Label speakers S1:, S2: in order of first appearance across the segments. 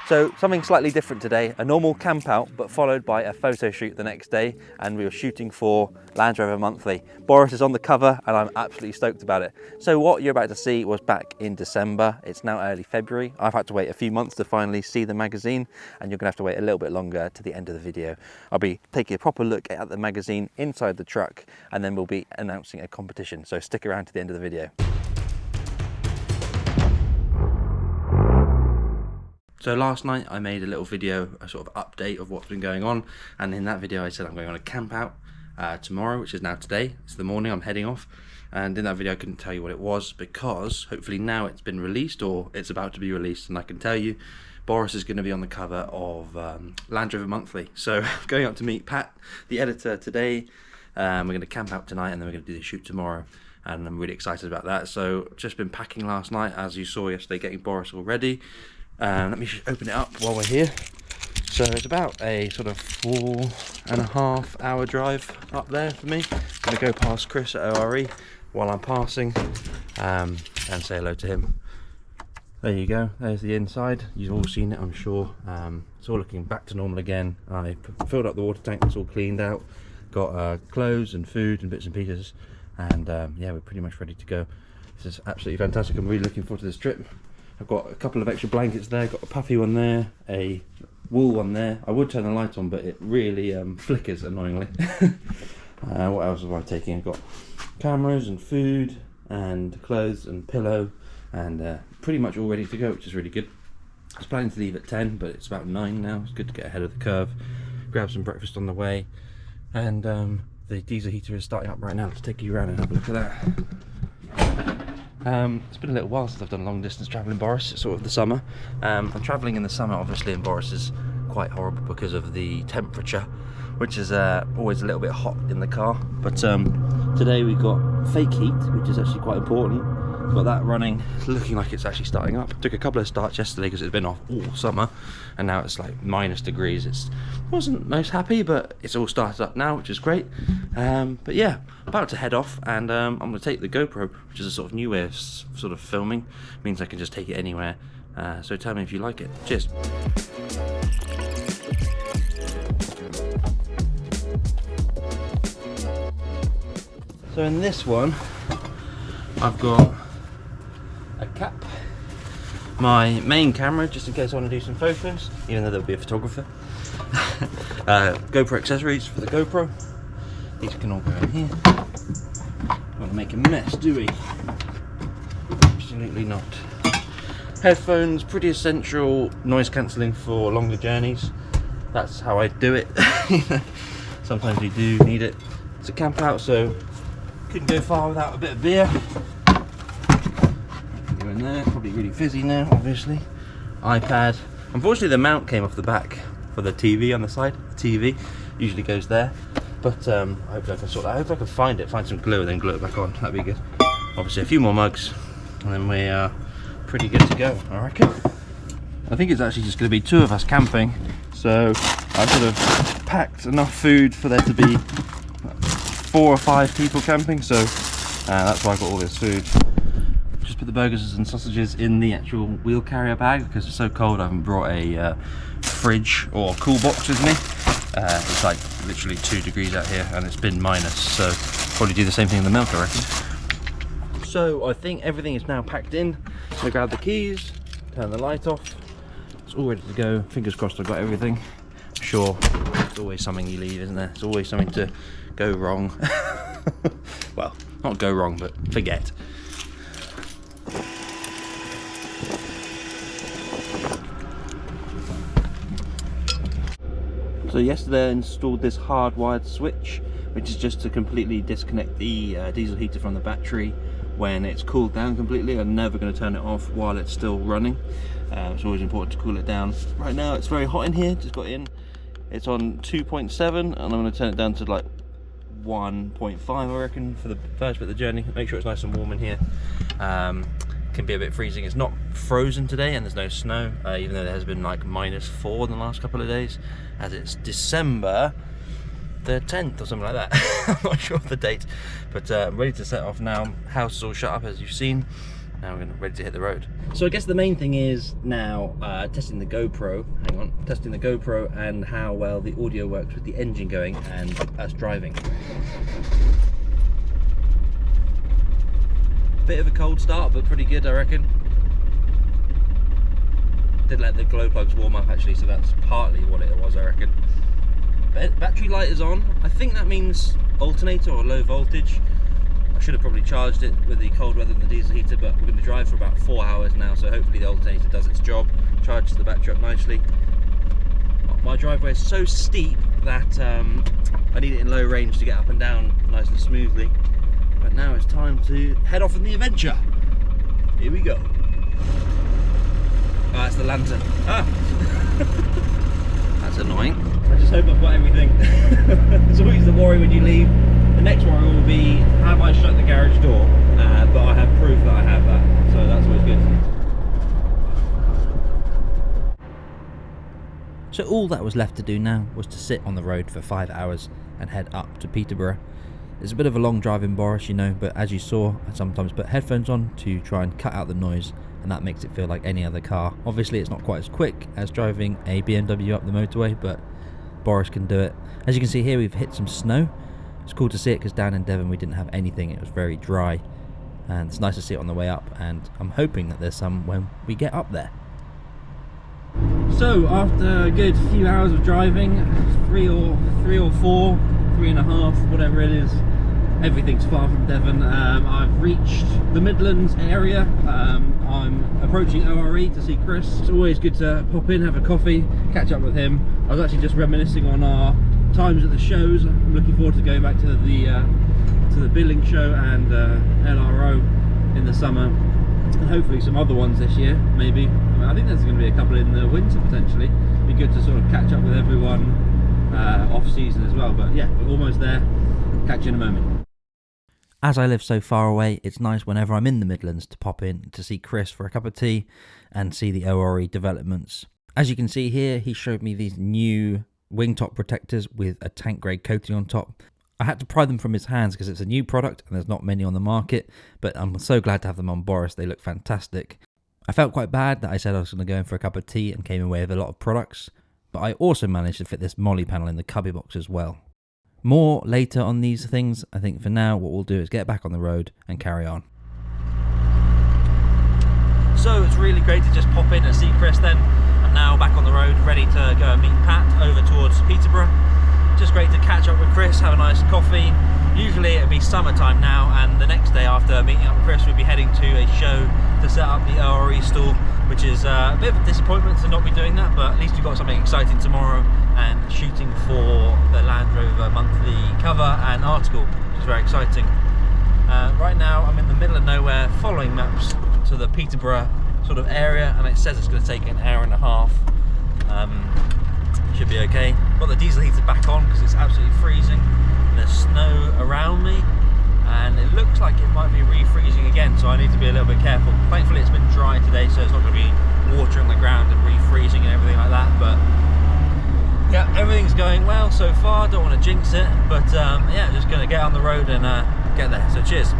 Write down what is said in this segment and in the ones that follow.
S1: So something slightly different today, a normal camp out, but followed by a photo shoot the next day, and we were shooting for Land Rover Monthly. Boris is on the cover and I'm absolutely stoked about it. So what you're about to see was back in December. It's now early February. I've had to wait a few months to finally see the magazine, and you're gonna have to wait a little bit longer to the end of the video. I'll be taking a proper look at the magazine inside the truck, and then we'll be announcing a competition. So stick around to the end of the video. So last night I made a little video, a sort of update of what's been going on, and in that video I said I'm going on a camp out tomorrow, which is now today. It's the morning, I'm heading off, and in that video I couldn't tell you what it was because hopefully now it's been released, or it's about to be released, and I can tell you Boris is going to be on the cover of Land Rover Monthly. So I'm going up to meet Pat, the editor, today. We're going to camp out tonight and then we're going to do the shoot tomorrow, and I'm really excited about that. So just been packing last night, as you saw yesterday, getting Boris all ready. Let me open it up while we're here. So it's about a sort of 4.5 hour drive up there for me. I'm going to go past Chris at ORE while I'm passing and say hello to him. There you go, there's the inside. You've all seen it, I'm sure. It's all looking back to normal again. I filled up the water tank, it's all cleaned out. Got clothes and food and bits and pieces, and yeah, we're pretty much ready to go. This is absolutely fantastic. I'm really looking forward to this trip. I've got a couple of extra blankets there, got a puffy one there, a wool one there. I would turn the light on, but it really flickers annoyingly. What else have I taken? I've got cameras and food and clothes and pillow, and pretty much all ready to go, which is really good. I was planning to leave at 10, but it's about 9 now. It's good to get ahead of the curve. Grab some breakfast on the way, and the diesel heater is starting up right now. Let's take you around and have a look at that. It's been a little while since I've done long distance travelling, Boris. It's sort of the summer. I'm travelling in the summer, obviously, and Boris is quite horrible because of the temperature, which is always a little bit hot in the car. But today we've got fake heat, which is actually quite important. Got that running, looking like it's actually starting up. Took a couple of starts yesterday because it's been off all summer, and now it's like -degrees. It wasn't most happy, but it's all started up now, which is great. But yeah, about to head off, and I'm going to take the GoPro, which is a sort of new way of sort of filming. Means I can just take it anywhere. So tell me if you like it. Cheers. So in this one, I've got a cap, my main camera, just in case I want to do some photos, even though there'll be a photographer. GoPro accessories for the GoPro. These can all go in here. Don't want to make a mess, do we? Absolutely not. Headphones, pretty essential, noise cancelling for longer journeys. That's how I do it. Sometimes you do need it. It's a camp out, so couldn't go far without a bit of beer. In there, probably really fizzy now, obviously. iPad. Unfortunately the mount came off the back for the TV on the side. The TV usually goes there, but I hope I can sort that. I hope I can find some glue and then glue it back on. That'd be good. Obviously a few more mugs and then we are pretty good to go, I reckon. I think it's actually just going to be 2 of us camping, so I've sort of packed enough food for there to be 4 or 5 people camping, so that's why I got all this food. Just put the burgers and sausages in the actual wheel carrier bag because it's so cold. I haven't brought a fridge or cool box with me. It's like literally 2 degrees out here and it's been minus, so probably do the same thing in the milk, I reckon. So I think everything is now packed in. I'm gonna grab the keys, turn the light off. It's all ready to go. Fingers crossed I've got everything. I'm sure there's always something you leave, isn't there? There's always something to go wrong. Well, not go wrong, but forget. So yesterday I installed this hardwired switch, which is just to completely disconnect the diesel heater from the battery when it's cooled down completely. I'm never going to turn it off while it's still running. It's always important to cool it down. Right now it's very hot in here, just got in. It's on 2.7 and I'm going to turn it down to like 1.5 I reckon for the first bit of the journey. Make sure it's nice and warm in here. Can be a bit freezing. It's not frozen today and there's no snow, even though there has been like -4 in the last couple of days, as it's December the 10th or something like that. I'm not sure of the date, but I'm ready to set off now. House is all shut up as you've seen. Now we're ready to hit the road. So I guess the main thing is now testing the GoPro. Hang on, testing the GoPro and how well the audio works with the engine going and us driving. Bit of a cold start, but pretty good, I reckon. Did let the glow plugs warm up actually, so that's partly what it was, I reckon. Battery light is on. I think that means alternator or low voltage. I should have probably charged it with the cold weather and the diesel heater, but we're going to drive for about 4 hours now, so hopefully the alternator does its job, charges the battery up nicely. My driveway is so steep that I need it in low range to get up and down nice and smoothly. But now it's time to head off on the adventure. Here we go. Oh, that's the lantern. Ah! That's annoying. I just hope I've got everything. It's always the worry when you leave. The next worry will be, have I shut the garage door? But I have proof that I have that, so that's always good.
S2: So all that was left to do now was to sit on the road for 5 hours and head up to Peterborough. It's a bit of a long drive in Boris, you know, but as you saw, I sometimes put headphones on to try and cut out the noise, and that makes it feel like any other car. Obviously it's not quite as quick as driving a BMW up the motorway, but Boris can do it. As you can see here, we've hit some snow. It's cool to see it because down in Devon we didn't have anything, it was very dry, and it's nice to see it on the way up, and I'm hoping that there's some when we get up there.
S1: So after a good few hours of driving, three or four, 3.5, whatever it is, everything's far from Devon. I've reached the Midlands area. I'm approaching ORE to see Chris. It's always good to pop in, have a coffee, catch up with him. I was actually just reminiscing on our times at the shows. I'm looking forward to going back to the Billing show and LRO in the summer, and hopefully some other ones this year, maybe. I think there's going to be a couple in the winter potentially. Be good to sort of catch up with everyone off season as well, but yeah, we're almost there. Catch you in a moment.
S2: As I live so far away, it's nice whenever I'm in the Midlands to pop in to see Chris for a cup of tea and see the ORE developments. As you can see here, he showed me these new wing top protectors with a tank grade coating on top. I had to pry them from his hands because it's a new product and there's not many on the market, but I'm so glad to have them on Boris. They look fantastic. I felt quite bad that I said I was going to go in for a cup of tea and came away with a lot of products, but I also managed to fit this molly panel in the cubby box as well. More later on these things. I think for now what we'll do is get back on the road and carry on.
S1: So it's really great to just pop in and see Chris then. I'm now back on the road, ready to go and meet Pat over towards Peterborough. Just great to catch up with Chris, have a nice coffee. Usually it'd be summertime now, and the next day after meeting up with Chris we'd be heading to a show to set up the ORE stall, which is a bit of a disappointment to not be doing that, but at least we've got something exciting tomorrow and shooting for the Land Rover monthly cover and article, which is very exciting. Right now I'm in the middle of nowhere following maps to the Peterborough sort of area, and it says it's going to take an hour and a half. Should be okay. Got the diesel heater back on because it's absolutely freezing. There's snow around me and it looks like it might be refreezing again, so I need to be a little bit careful. Thankfully it's been dry today, so it's not going to be water on the ground and refreezing and everything like that, but yeah, everything's going well so far. Don't want to jinx it, but yeah, just going to get on the road and get there, so cheers.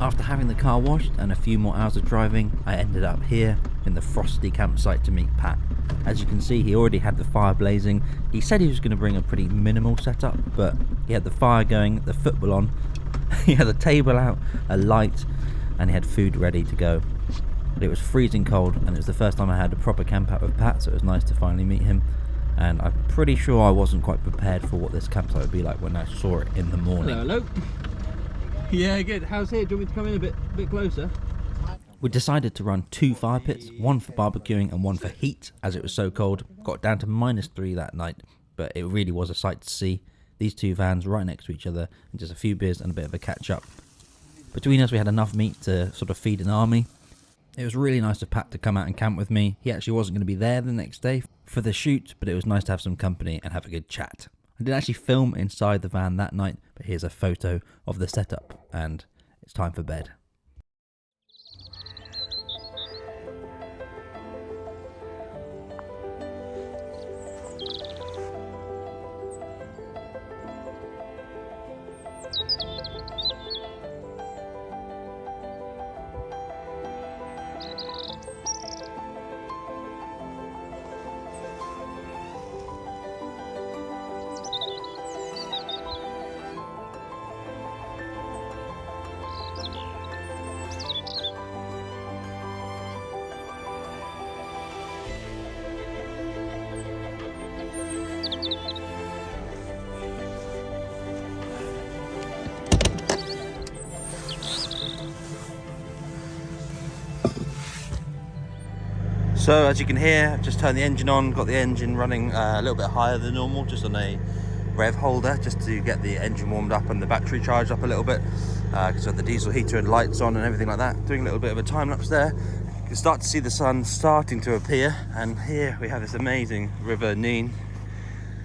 S2: After having the car washed and a few more hours of driving, I ended up here in the frosty campsite to meet Pat. As you can see, he already had the fire blazing. He said he was going to bring a pretty minimal setup, but he had the fire going, the football on, he had a table out, a light, and he had food ready to go. But it was freezing cold, and it was the first time I had a proper camp out with Pat, so it was nice to finally meet him. And I'm pretty sure I wasn't quite prepared for what this campsite would be like when I saw it in the morning.
S1: Hello. Yeah, good. How's here? Do you want me to come in a bit closer?
S2: We decided to run 2 fire pits, one for barbecuing and one for heat, as it was so cold. Got down to -3 that night, but it really was a sight to see. These 2 vans right next to each other, and just a few beers and a bit of a catch up. Between us we had enough meat to sort of feed an army. It was really nice of Pat to come out and camp with me. He actually wasn't going to be there the next day for the shoot, but it was nice to have some company and have a good chat. I didn't actually film inside the van that night, but here's a photo of the setup, and it's time for bed.
S1: So as you can hear, I've just turned the engine on, got the engine running a little bit higher than normal, just on a rev holder, just to get the engine warmed up and the battery charged up a little bit, because of the diesel heater and lights on and everything like that. Doing a little bit of a time lapse there. You can start to see the sun starting to appear, and here we have this amazing river Nene.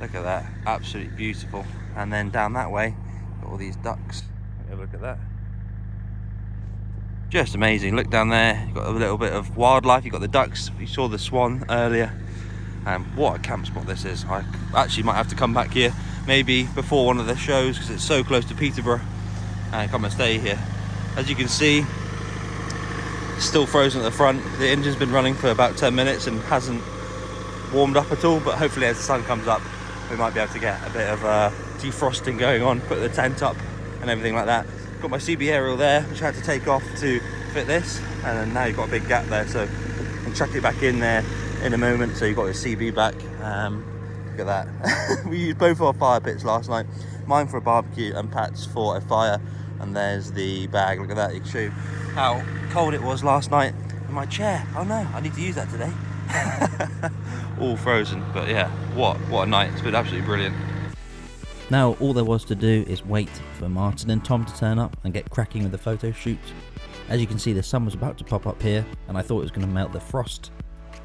S1: Look at that, absolutely beautiful. And then down that way, got all these ducks. Have a look at that. Just amazing. Look down there, you've got a little bit of wildlife, you've got the ducks, you saw the swan earlier. What a camp spot this is. I actually might have to come back here maybe before one of the shows, because it's so close to Peterborough, and come and stay here. As you can see, still frozen at the front. The engine's been running for about 10 minutes and hasn't warmed up at all, but hopefully as the sun comes up we might be able to get a bit of defrosting going on, put the tent up and everything like that. Got my CB aerial there, which I had to take off to fit this, and then now you've got a big gap there, so I can chuck it back in there in a moment. So you've got your CB back. Look at that. We used both our fire pits last night, mine for a barbecue and Pat's for a fire. And there's the bag. Look at that. You can show you how cold it was last night in my chair. Oh no, I need to use that today. All frozen, but yeah, what a night. It's been absolutely brilliant.
S2: Now all there was to do is wait for Martin and Tom to turn up and get cracking with the photo shoot. As you can see, the sun was about to pop up here, and I thought it was going to melt the frost,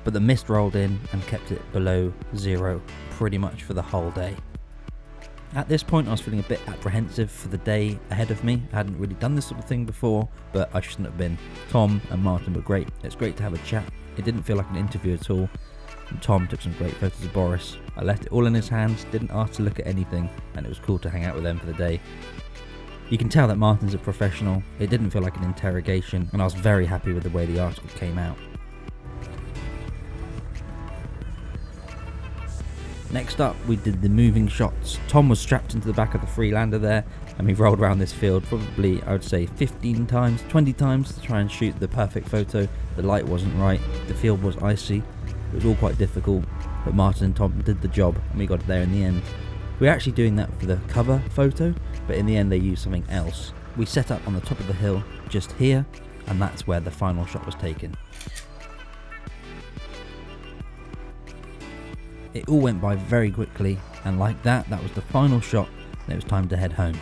S2: but the mist rolled in and kept it below zero pretty much for the whole day. At this point I was feeling a bit apprehensive for the day ahead of me. I hadn't really done this sort of thing before, but I shouldn't have been. Tom and Martin were great. It's great to have a chat. It didn't feel like an interview at all. And Tom took some great photos of Boris. I left it all in his hands, didn't ask to look at anything, and it was cool to hang out with them for the day. You can tell that Martin's a professional. It didn't feel like an interrogation, and I was very happy with the way the article came out. Next up, we did the moving shots. Tom was strapped into the back of the Freelander there, and we rolled around this field probably, I would say, 15 times, 20 times to try and shoot the perfect photo. The light wasn't right, the field was icy. It was all quite difficult, but Martin and Tom did the job, and we got there in the end. We were actually doing that for the cover photo, but in the end they used something else. We set up on the top of the hill, just here, and that's where the final shot was taken. It all went by very quickly, and like that was the final shot, and it was time to head home.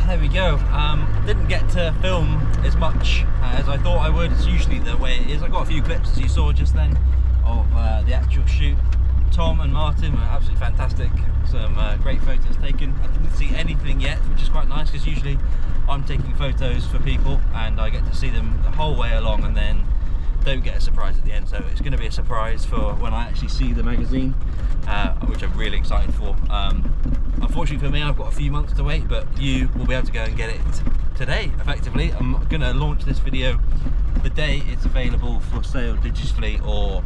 S1: There we go. Didn't get to film as much as I thought I would. It's usually the way it is. I got a few clips, as you saw just then, of the actual shoot. Tom and Martin were absolutely fantastic. Some great photos taken. I didn't see anything yet, which is quite nice, because usually I'm taking photos for people and I get to see them the whole way along and then don't get a surprise at the end. So it's going to be a surprise for when I actually see the magazine, which I'm really excited for. Unfortunately for me, I've got a few months to wait, but you will be able to go and get it today, effectively. I'm going to launch this video the day it's available for sale digitally or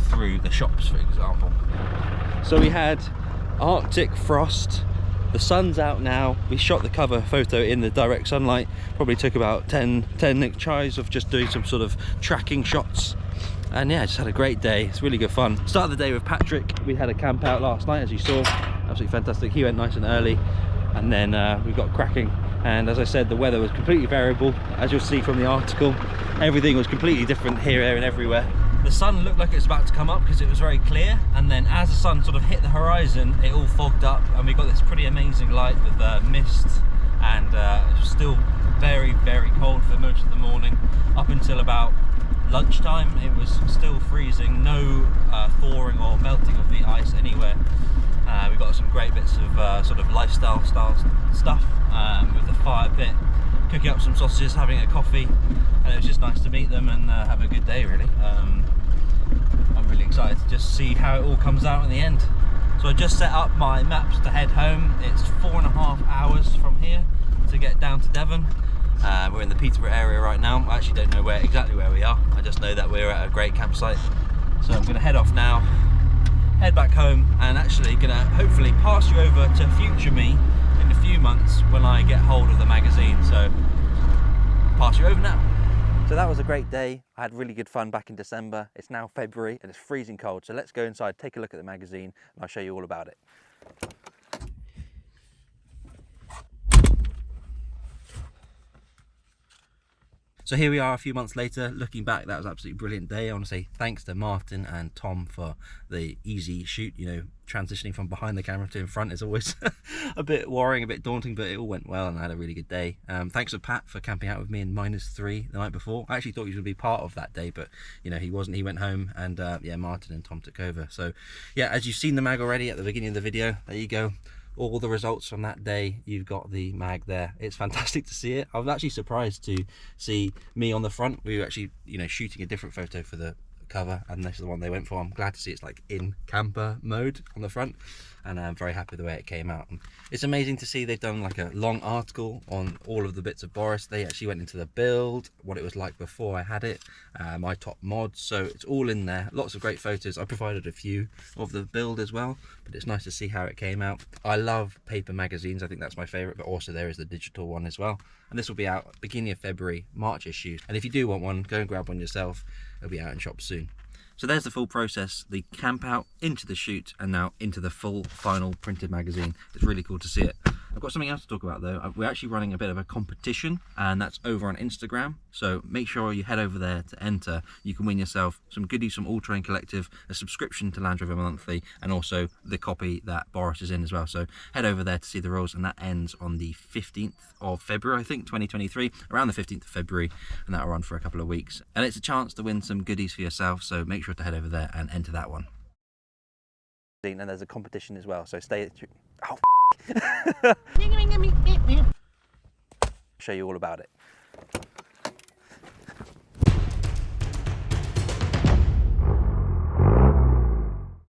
S1: through the shops, for example. So we had Arctic frost. The sun's out now. We shot the cover photo in the direct sunlight. Probably took about 10 tries of just doing some sort of tracking shots. And yeah, just had a great day. It's really good fun. Started the day with Patrick. We had a camp out last night, as you saw. Absolutely fantastic. He went nice and early, and then we got cracking. And as I said, the weather was completely variable. As you'll see from the article, everything was completely different here, there and everywhere. The sun looked like it was about to come up because it was very clear, and then as the sun sort of hit the horizon, it all fogged up and we got this pretty amazing light with mist, and it was still
S2: very, very cold for most of the morning. Up until about lunchtime, it was still freezing, no thawing or melting of the ice anywhere. We got some great bits of sort of lifestyle style stuff with the fire pit, cooking up some sausages, having a coffee, and it was just nice to meet them and have a good day really. I'm really excited to just see how it all comes out in the end. So I just set up my maps to head home. It's 4.5 hours from here to get down to Devon. We're in the Peterborough area right now. I actually don't know exactly where we are. I just know that we're at a great campsite. So I'm going to head off now, head back home, and actually going to hopefully pass you over to future me in a few months when I get hold of the magazine. So pass you over now. So that was a great day. I had really good fun back in December. It's now February and it's freezing cold. So let's go inside, take a look at the magazine, and I'll show you all about it. So here we are a few months later. Looking back, that was an absolutely brilliant day. I want to say thanks to Martin and Tom for the easy shoot. You know, transitioning from behind the camera to in front is always a bit worrying, a bit daunting, but it all went well and I had a really good day. Thanks to Pat for camping out with me in -3 the night before. I actually thought he was going to be part of that day, but you know, he wasn't. He went home, and yeah, Martin and Tom took over. So yeah, as you've seen the mag already at the beginning of the video, there you go. All the results from that day, you've got the mag there. It's fantastic to see it. I was actually surprised to see me on the front. We were actually, you know, shooting a different photo for the cover, and this is the one they went for. I'm glad to see it's like in camper mode on the front, and I'm very happy with the way it came out. And it's amazing to see they've done like a long article on all of the bits of Boris. They actually went into the build, what it was like before I had it, my top mods, so it's all in there. Lots of great photos. I provided a few of the build as well, but it's nice to see how it came out. I love paper magazines. I think that's my favorite, but also there is the digital one as well, and this will be out beginning of February, March issue. And if you do want one, go and grab one yourself. It'll be out in shops soon. So there's the full process, the camp out, into the shoot, and now into the full final printed magazine. It's really cool to see it. I've got something else to talk about though. We're actually running a bit of a competition, and that's over on Instagram. So make sure you head over there to enter. You can win yourself some goodies from All Terrain Collective, a subscription to Land Rover Monthly, and also the copy that Boris is in as well. So head over there to see the rules, and that ends on the 15th of February, I think, 2023, around the 15th of February, and that'll run for a couple of weeks. And it's a chance to win some goodies for yourself, so make sure to head over there and enter that one. And there's a competition as well, so stay. Oh, show you all about it.